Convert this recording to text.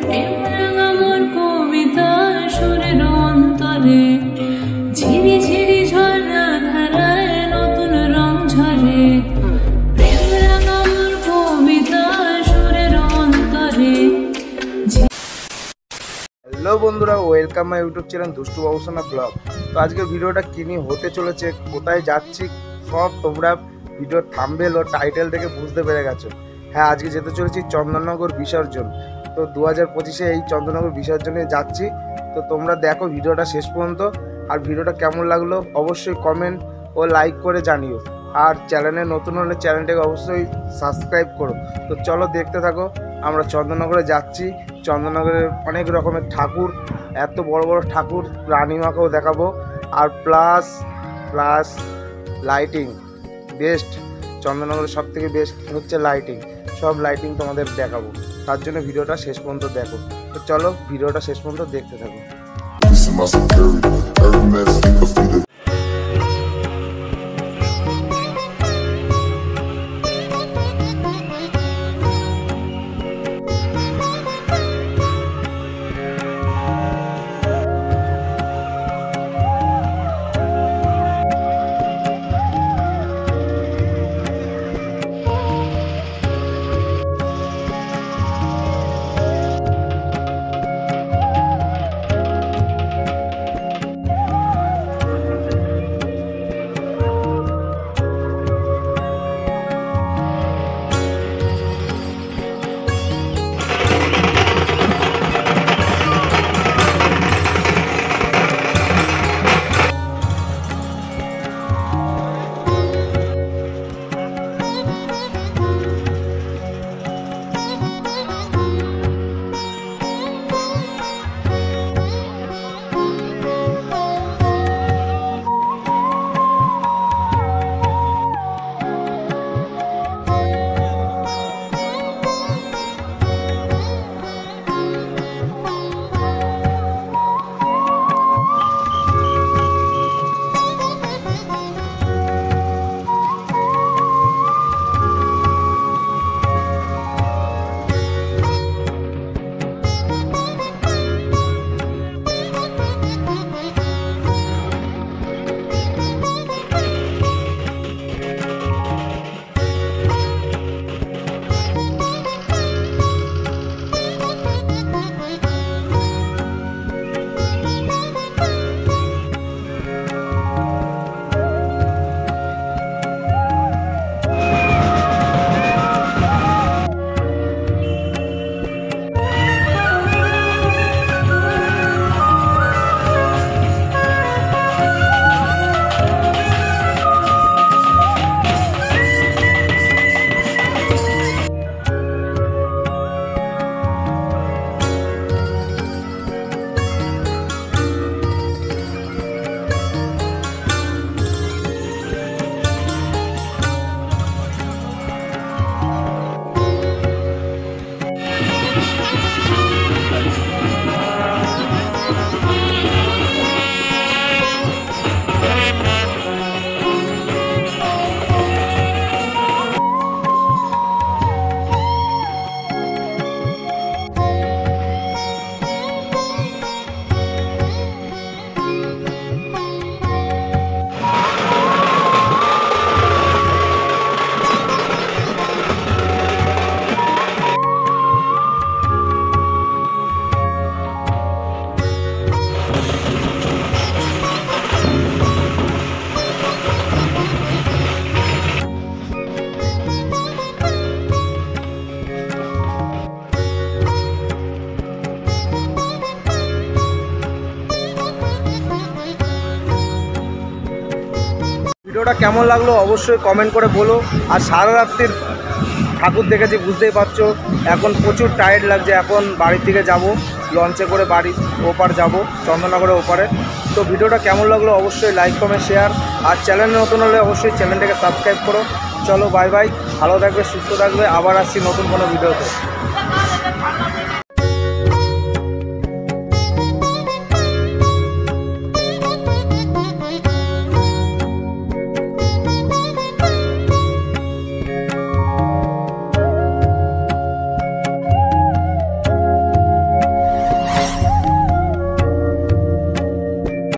প্রেম রাঙা মোর কবিতা সুরের অন্তরে, ঝিরি ঝিরি ঝর্ণা ধারায় নতুন রং ঝরে। প্রেম রাঙা মোর কবিতা সুরের অন্তরে। হ্যালো বন্ধুরা, ওয়েলকাম মাই ইউটিউব চ্যানেল দুষ্টু বাবুসোনা ব্লগ। তো আজকের ভিডিওটা কি নিয়ে হতে চলেছে, কোথায় যাচ্ছি, সব তোমরা ভিডিওর থাম্বনেল ও টাইটেল থেকে বুঝতে পেরে গেছো। হ্যাঁ, আজকে যেতে চলেছি চন্দননগর বিসর্জন। তো 2025-এ এই চন্দননগর বিসর্জনে যাচ্ছি। তো তোমরা দেখো ভিডিওটা শেষ পর্যন্ত। আর ভিডিওটা কেমন লাগলো অবশ্যই কমেন্ট ও লাইক করে জানিও। আর চ্যানেলে নতুন হলে চ্যানেলটাকে অবশ্যই সাবস্ক্রাইব করো। তো চলো দেখতে থাকো। আমরা চন্দননগরে যাচ্ছি। চন্দননগরের অনেক রকমের ঠাকুর, এত বড় বড় ঠাকুর, রানীমাকেও দেখাবো। আর প্লাস লাইটিং বেস্ট। চন্দননগরের সব থেকে বেস্ট হচ্ছে লাইটিং। সব লাইটিং তোমাদের দেখাবো, তার জন্য ভিডিওটা শেষ পর্যন্ত দেখো। তো চলো ভিডিওটা শেষ পর্যন্ত দেখতে থাকো। ভিডিওটা কেমন লাগলো অবশ্যই কমেন্ট করে বলো। আর সারা রাত্রির ঠাকুর দেখেছি, বুঝতেই পারছো। এখন প্রচুর টায়ার্ড লাগছে। এখন বাড়ির দিকে যাব, লঞ্চে করে বাড়ির ওপার যাব, চন্দননগরের ওপারে। তো ভিডিওটা কেমন লাগলো অবশ্যই লাইক কমেন্ট শেয়ার। আর চ্যানেলে নতুন হলে অবশ্যই চ্যানেলটাকে সাবস্ক্রাইব করো। চলো বাই বাই, ভালো থাকবে, সুস্থ থাকবে। আবার আসছি নতুন কোনো ভিডিওতে।